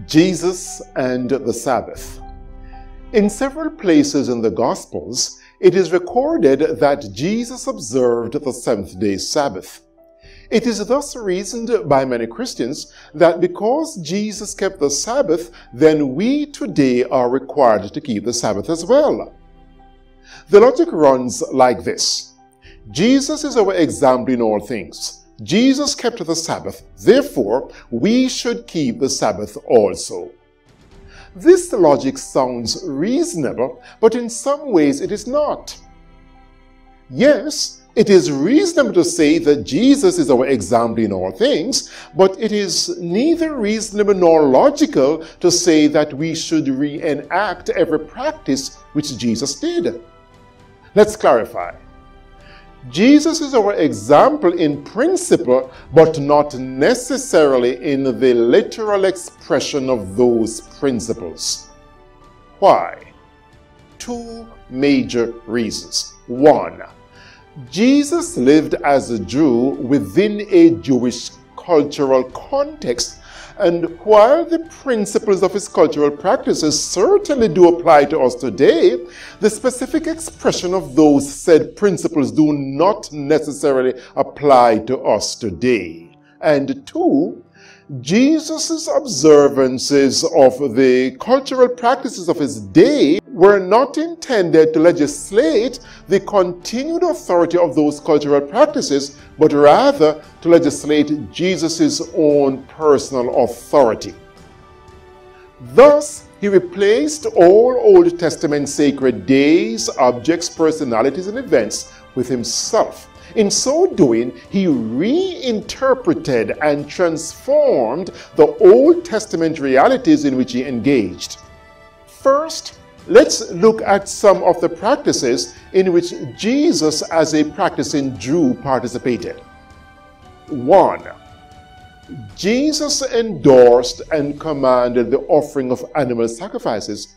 Jesus and the Sabbath. In several places in the Gospels, it is recorded that Jesus observed the seventh-day Sabbath. It is thus reasoned by many Christians that because Jesus kept the Sabbath, then we today are required to keep the Sabbath as well. The logic runs like this. Jesus is our example in all things. Jesus kept the Sabbath, therefore we should keep the Sabbath also. This logic sounds reasonable, but in some ways it is not. Yes, it is reasonable to say that Jesus is our example in all things, but it is neither reasonable nor logical to say that we should reenact every practice which Jesus did. Let's clarify. Jesus is our example in principle, but not necessarily in the literal expression of those principles. Why? Two major reasons. One, Jesus lived as a Jew within a Jewish cultural context, and while the principles of his cultural practices certainly do apply to us today, the specific expression of those said principles do not necessarily apply to us today. And two, Jesus' observances of the cultural practices of his day were not intended to legislate the continued authority of those cultural practices, but rather to legislate Jesus' own personal authority. Thus, he replaced all Old Testament sacred days, objects, personalities, and events with himself. In so doing, he reinterpreted and transformed the Old Testament realities in which he engaged. First, let's look at some of the practices in which Jesus as a practicing Jew participated. 1. Jesus endorsed and commanded the offering of animal sacrifices.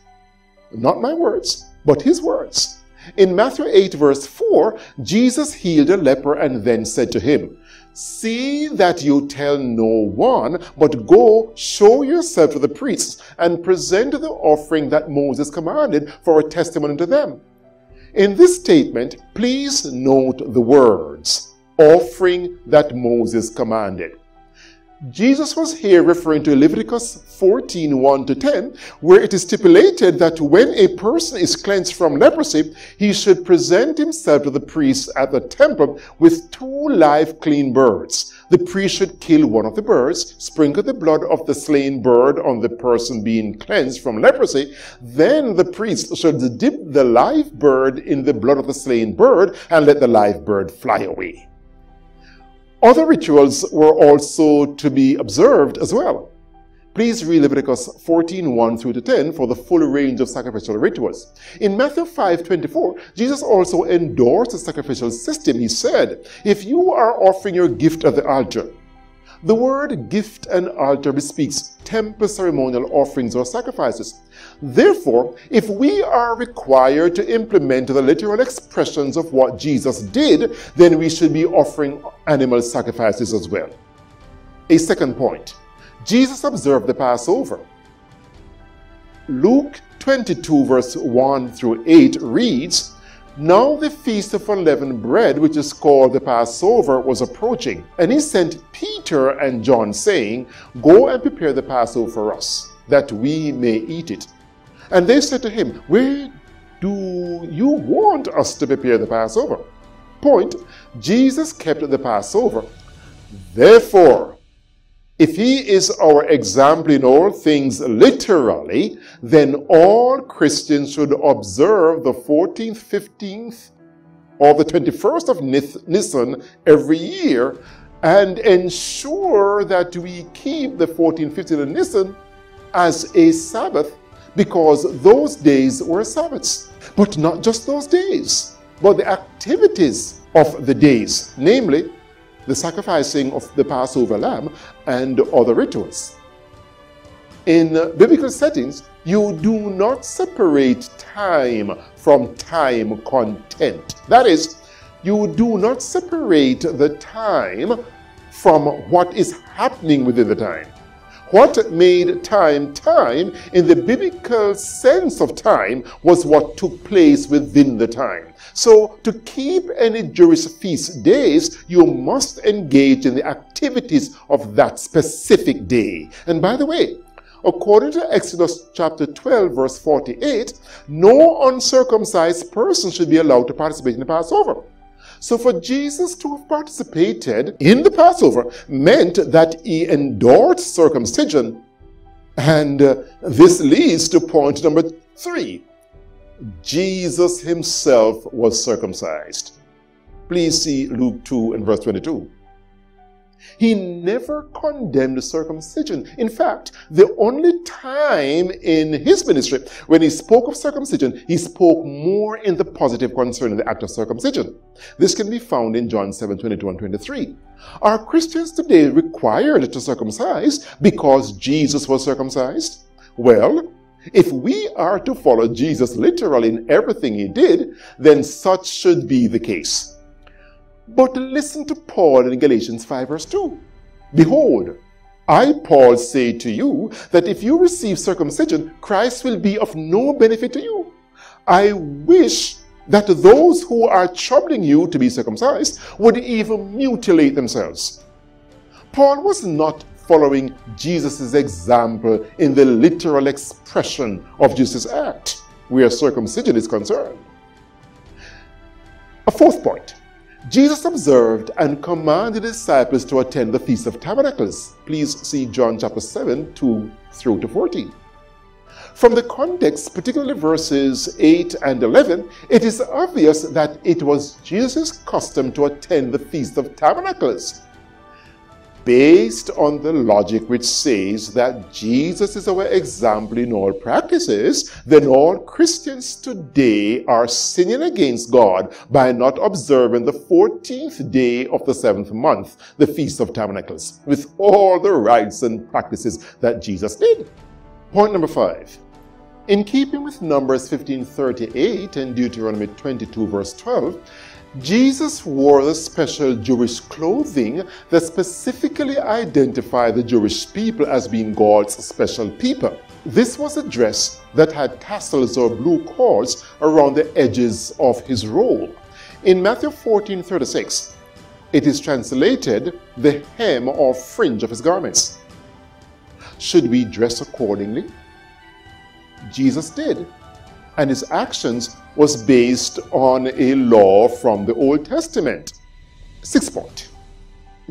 Not my words, but his words. In Matthew 8 verse 4, Jesus healed a leper and then said to him, "See that you tell no one, but go show yourself to the priests and present the offering that Moses commanded for a testimony to them." In this statement, please note the words, "offering that Moses commanded." Jesus was here referring to Leviticus 14, 1-10, where it is stipulated that when a person is cleansed from leprosy, he should present himself to the priest at the temple with 2 live clean birds. The priest should kill one of the birds, sprinkle the blood of the slain bird on the person being cleansed from leprosy. Then the priest should dip the live bird in the blood of the slain bird and let the live bird fly away. Other rituals were also to be observed as well. Please read Leviticus 14, 1-10 for the full range of sacrificial rituals. In Matthew 5:24, Jesus also endorsed the sacrificial system. He said, "If you are offering your gift at the altar," the word gift and altar bespeaks temple ceremonial offerings or sacrifices. Therefore, if we are required to implement the literal expressions of what Jesus did, then we should be offering animal sacrifices as well. A second point, Jesus observed the Passover. Luke 22 verse 1-8 reads, "Now the feast of unleavened bread, which is called the Passover, was approaching, and he sent Peter and John, saying, 'Go and prepare the Passover for us, that we may eat it.' And they said to him, 'Where do you want us to prepare the Passover?'" Point, Jesus kept the Passover. Therefore, if he is our example in all things literally, then all Christians should observe the 14th, 15th, or the 21st of Nisan every year and ensure that we keep the 14th, 15th of Nisan as a Sabbath, because those days were Sabbaths. But not just those days, but the activities of the days, namely the sacrificing of the Passover lamb and other rituals. In biblical settings, you do not separate time from time content. That is, you do not separate the time from what is happening within the time. What made time time in the biblical sense of time was what took place within the time. So to keep any Jewish feast days, you must engage in the activities of that specific day. And by the way, according to Exodus chapter 12 verse 48, no uncircumcised person should be allowed to participate in the Passover. So for Jesus to have participated in the Passover meant that he endorsed circumcision. And this leads to point number 3. Jesus himself was circumcised. Please see Luke 2 and verse 22. He never condemned circumcision. In fact, the only time in his ministry when he spoke of circumcision, he spoke more in the positive concerning the act of circumcision. This can be found in John 7:22 and 23. Are Christians today required to circumcise because Jesus was circumcised? Well, if we are to follow Jesus literally in everything he did, then such should be the case. But listen to Paul in Galatians 5 verse 2. Behold, I, Paul, say to you that if you receive circumcision, Christ will be of no benefit to you. I wish that those who are troubling you to be circumcised would even mutilate themselves. Paul was not following Jesus' example in the literal expression of Jesus' act, where circumcision is concerned. A fourth point. Jesus observed and commanded the disciples to attend the Feast of Tabernacles. Please see John chapter 7, 2 through to 14. From the context, particularly verses 8 and 11, it is obvious that it was Jesus' custom to attend the Feast of Tabernacles. Based on the logic which says that Jesus is our example in all practices, then all Christians today are sinning against God by not observing the 14th day of the 7th month, the Feast of Tabernacles, with all the rites and practices that Jesus did. Point number 5. In keeping with Numbers 15:38 and Deuteronomy 22 verse 12, Jesus wore the special Jewish clothing that specifically identified the Jewish people as being God's special people. This was a dress that had tassels or blue cords around the edges of his robe. In Matthew 14:36, it is translated the hem or fringe of his garments. Should we dress accordingly? Jesus did, and his actions was based on a law from the Old Testament. Sixth point.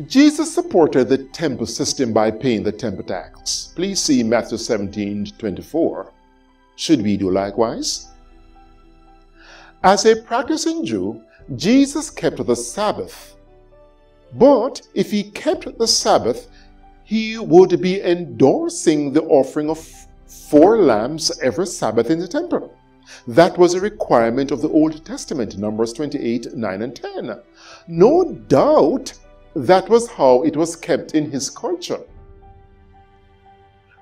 Jesus supported the temple system by paying the temple tax. Please see Matthew 17:24. Should we do likewise? As a practicing Jew, Jesus kept the Sabbath. But if he kept the Sabbath, he would be endorsing the offering of 4 lambs every Sabbath in the temple. That was a requirement of the Old Testament, Numbers 28, 9 and 10. No doubt that was how it was kept in his culture.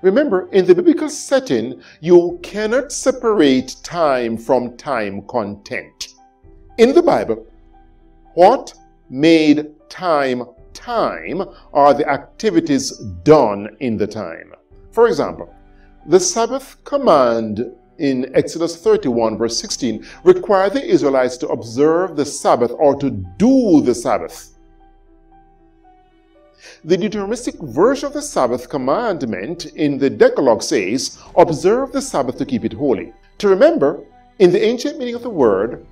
Remember, in the biblical setting, you cannot separate time from time content. In the Bible, what made time time are the activities done in the time. For example, the Sabbath command in Exodus 31 verse 16 required the Israelites to observe the Sabbath or to do the Sabbath. The Deuteronomistic version of the Sabbath commandment in the Decalogue says, observe the Sabbath to keep it holy. To remember, in the ancient meaning of the word,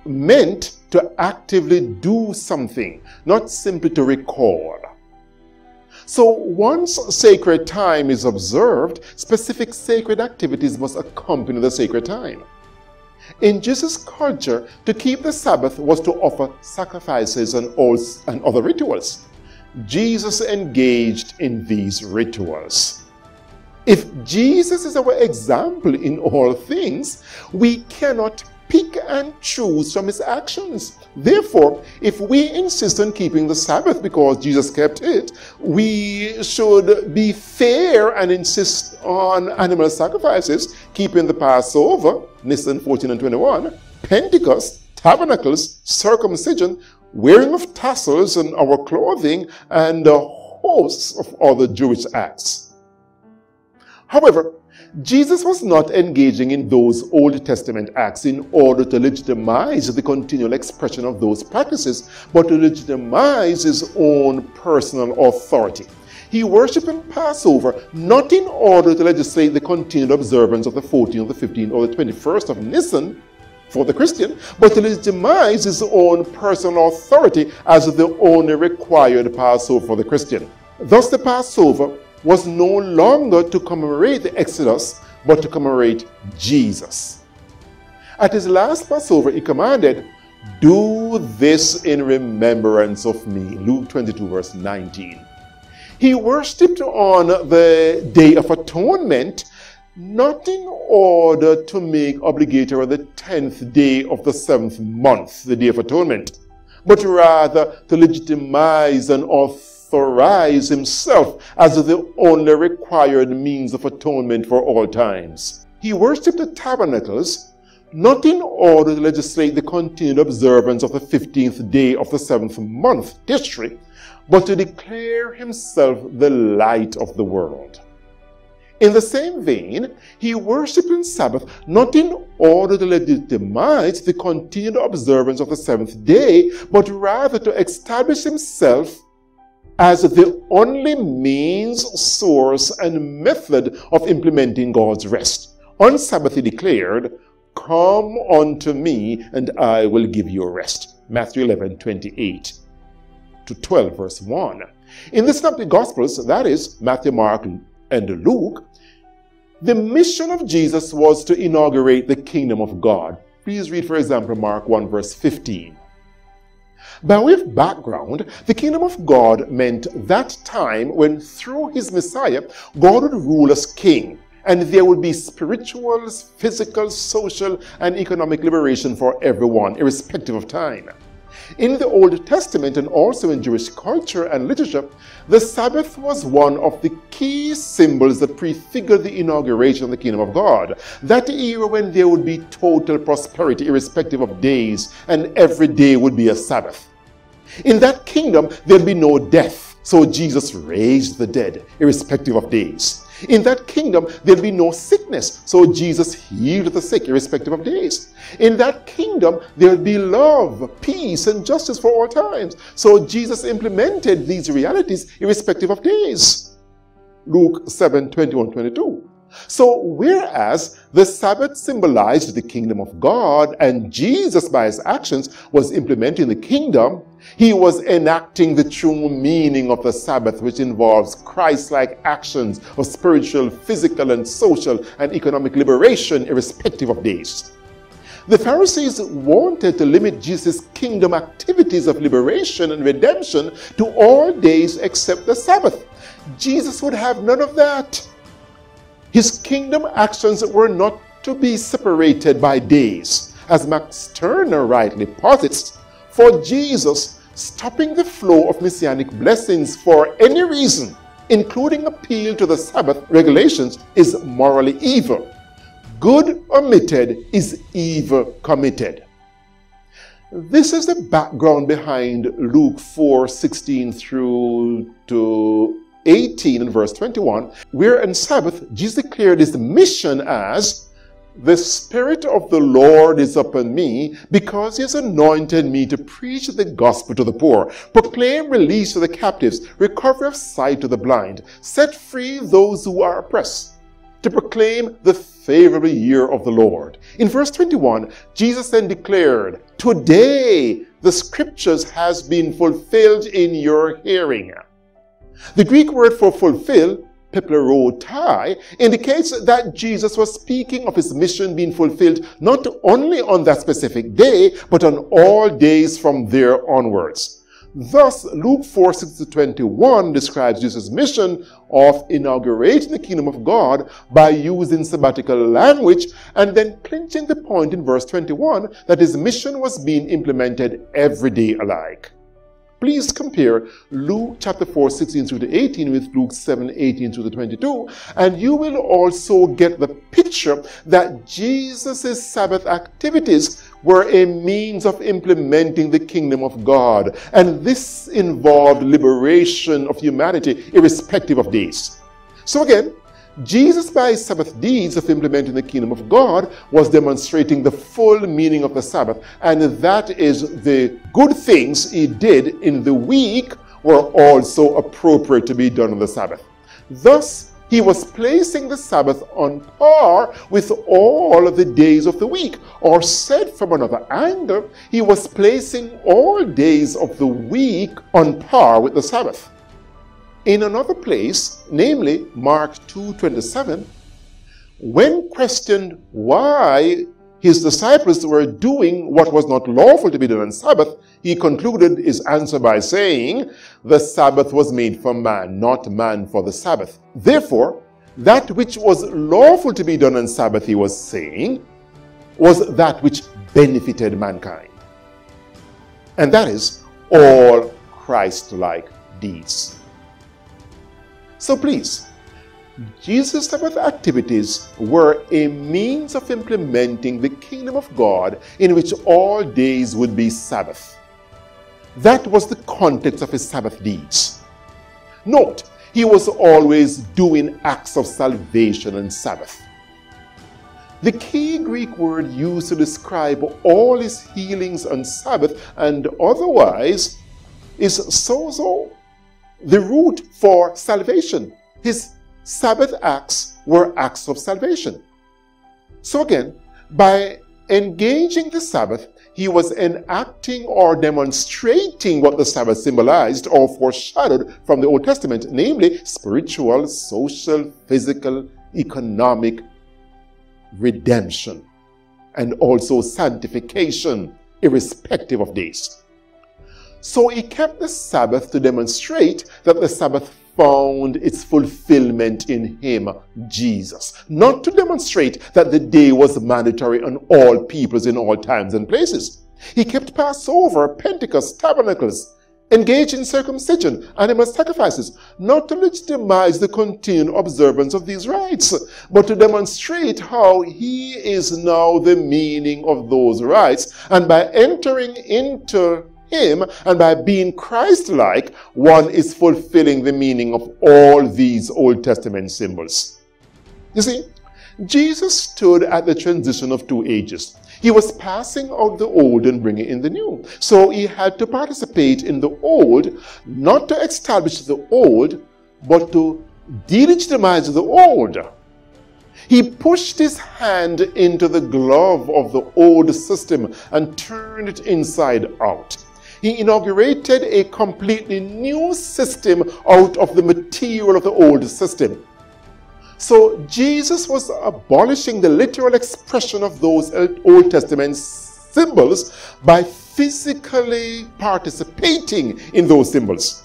meant to actively do something, not simply to recall. So once sacred time is observed, specific sacred activities must accompany the sacred time. In Jesus' culture, to keep the Sabbath was to offer sacrifices and other rituals. Jesus engaged in these rituals. If Jesus is our example in all things, we cannot pick and choose from his actions. Therefore, if we insist on keeping the Sabbath because Jesus kept it, we should be fair and insist on animal sacrifices, keeping the Passover, Nisan 14 and 21, Pentecost, tabernacles, circumcision, wearing of tassels on our clothing, and a host of other Jewish acts. However, Jesus was not engaging in those Old Testament acts in order to legitimize the continual expression of those practices, but to legitimize his own personal authority. He worshipped in Passover not in order to legislate the continued observance of the 14th, the 15th, or the 21st of Nisan for the Christian, but to legitimize his own personal authority as the only required Passover for the Christian. Thus the Passover was no longer to commemorate the Exodus, but to commemorate Jesus. At his last Passover, he commanded, "Do this in remembrance of me." Luke 22, verse 19. He worshipped on the Day of Atonement, not in order to make obligatory the 10th day of the 7th month, the Day of Atonement, but rather to legitimize and authorize himself as the only required means of atonement for all times. He worshipped the tabernacles not in order to legislate the continued observance of the 15th day of the 7th month, Tishri, but to declare himself the light of the world. In the same vein, he worshipped in Sabbath not in order to legitimize the continued observance of the seventh day, but rather to establish himself as the only means, source, and method of implementing God's rest. On Sabbath he declared, "Come unto me, and I will give you rest." Matthew 11:28 to 12, verse 1. In the Synoptic Gospels, that is, Matthew, Mark, and Luke, the mission of Jesus was to inaugurate the kingdom of God. Please read, for example, Mark 1, verse 15. By way of background, the kingdom of God meant that time when, through his Messiah, God would rule as king, and there would be spiritual, physical, social, and economic liberation for everyone, irrespective of time. In the Old Testament and also in Jewish culture and literature, the Sabbath was one of the key symbols that prefigured the inauguration of the kingdom of God, that era when there would be total prosperity irrespective of days, and every day would be a Sabbath. In that kingdom, there'd be no death, so Jesus raised the dead irrespective of days. In that kingdom, there'll be no sickness, so Jesus healed the sick, irrespective of days. In that kingdom, there'll be love, peace, and justice for all times, so Jesus implemented these realities irrespective of days. Luke 7:21-22. So whereas the Sabbath symbolized the kingdom of God, and Jesus by his actions was implementing the kingdom, he was enacting the true meaning of the Sabbath, which involves Christ-like actions of spiritual, physical, and social and economic liberation irrespective of days. The Pharisees wanted to limit Jesus' kingdom activities of liberation and redemption to all days except the Sabbath. Jesus would have none of that. His kingdom actions were not to be separated by days. As Max Turner rightly posits, for Jesus, stopping the flow of messianic blessings for any reason, including appeal to the Sabbath regulations, is morally evil. Good omitted is evil committed. This is the background behind Luke 4:16 through to 18 and verse 21, where on Sabbath, Jesus declared his mission as, "The Spirit of the Lord is upon me, because he has anointed me to preach the gospel to the poor, proclaim release to the captives, recovery of sight to the blind, set free those who are oppressed, to proclaim the favorable year of the Lord." In verse 21, Jesus then declared, "Today the scriptures has been fulfilled in your hearing." The Greek word for fulfill, piplerotai, indicates that Jesus was speaking of his mission being fulfilled not only on that specific day, but on all days from there onwards. Thus, Luke 4:6-21 describes Jesus' mission of inaugurating the kingdom of God by using sabbatical language, and then clinching the point in verse 21 that his mission was being implemented every day alike. Please compare Luke chapter 4:16-18 with Luke 7:18-22, and you will also get the picture that Jesus' Sabbath activities were a means of implementing the kingdom of God, and this involved liberation of humanity irrespective of days. So again, Jesus, by his Sabbath deeds of implementing the kingdom of God, was demonstrating the full meaning of the Sabbath, and that is the good things he did in the week were also appropriate to be done on the Sabbath. Thus, he was placing the Sabbath on par with all of the days of the week, or said from another angle, he was placing all days of the week on par with the Sabbath. In another place, namely Mark 2:27, when questioned why his disciples were doing what was not lawful to be done on Sabbath, he concluded his answer by saying, "The Sabbath was made for man, not man for the Sabbath. Therefore, that which was lawful to be done on Sabbath," he was saying, was that which benefited mankind. And that is all Christ-like deeds. So please, Jesus' Sabbath activities were a means of implementing the kingdom of God in which all days would be Sabbath. That was the context of his Sabbath deeds. Note, he was always doing acts of salvation on Sabbath. The key Greek word used to describe all his healings on Sabbath and otherwise is sozo, the root for salvation. His Sabbath acts were acts of salvation. So again, by engaging the Sabbath, he was enacting or demonstrating what the Sabbath symbolized or foreshadowed from the Old Testament, namely spiritual, social, physical, economic redemption, and also sanctification, irrespective of days. So he kept the Sabbath to demonstrate that the Sabbath found its fulfillment in him, Jesus, not to demonstrate that the day was mandatory on all peoples in all times and places. He kept Passover, Pentecost, tabernacles, engaged in circumcision, animal sacrifices, not to legitimize the continued observance of these rites, but to demonstrate how he is now the meaning of those rites, and by entering into him and by being Christ-like, one is fulfilling the meaning of all these Old Testament symbols. You see, Jesus stood at the transition of two ages. He was passing out the old and bringing in the new. So he had to participate in the old, not to establish the old, but to delegitimize the old. He pushed his hand into the glove of the old system and turned it inside out. He inaugurated a completely new system out of the material of the old system. So Jesus was abolishing the literal expression of those Old Testament symbols by physically participating in those symbols.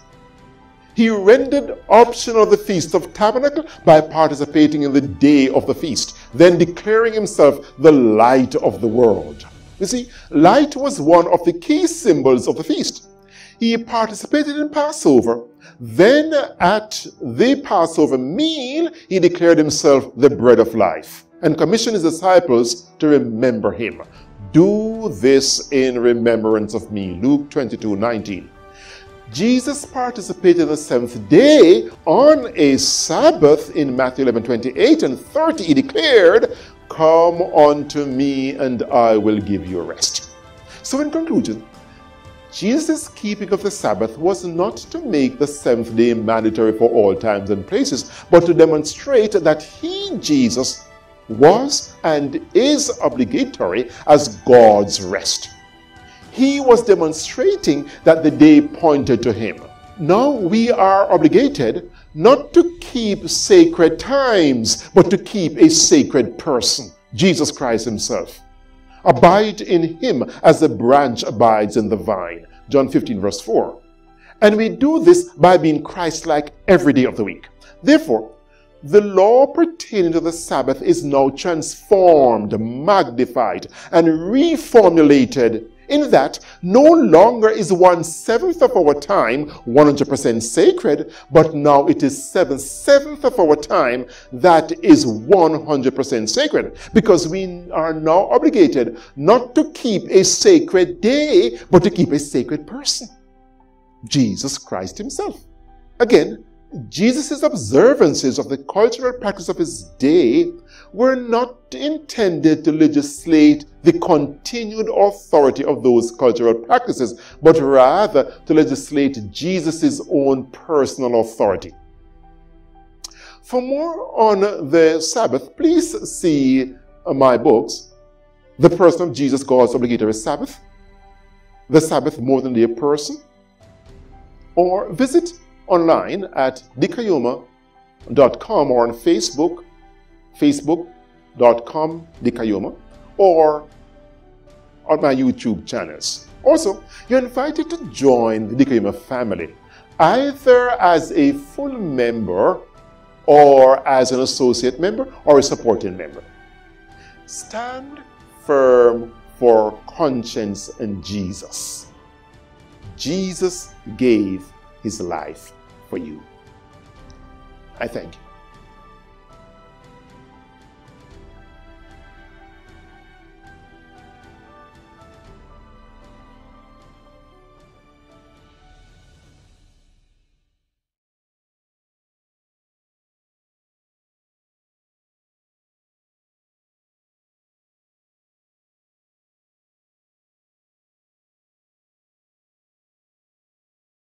He rendered optional the Feast of Tabernacle by participating in the day of the feast, then declaring himself the light of the world. You see, light was one of the key symbols of the feast. He participated in Passover. Then at the Passover meal, he declared himself the bread of life and commissioned his disciples to remember him. Do this in remembrance of me. Luke 22:19. Jesus participated in the seventh day on a Sabbath in Matthew 11:28 and 30. He declared, "Come unto me and I will give you rest." So in conclusion, Jesus' keeping of the Sabbath was not to make the seventh day mandatory for all times and places, but to demonstrate that he, Jesus, was and is obligatory as God's rest. He was demonstrating that the day pointed to him. Now we are obligated not to keep sacred times, but to keep a sacred person, Jesus Christ himself. Abide in him as the branch abides in the vine. John 15:4. And we do this by being Christ-like every day of the week. Therefore, the law pertaining to the Sabbath is now transformed, magnified, and reformulated in that no longer is 1/7 of our time 100% sacred, but now it is 7/7 of our time that is 100% sacred, because we are now obligated not to keep a sacred day, but to keep a sacred person, Jesus Christ himself. Again, Jesus' observances of the cultural practice of his day were not intended to legislate the continued authority of those cultural practices, but rather to legislate Jesus' own personal authority. For more on the Sabbath, please see my books, The Person of Jesus, God's Obligatory Sabbath, The Sabbath More Than a Person, or visit online at dikayoma.com or on Facebook, facebook.com/dikayoma, or on my YouTube channels. Also, you're invited to join the Dikayoma family, either as a full member or as an associate member or a supporting member. Stand firm for conscience and Jesus. Jesus gave his life for you. I thank you.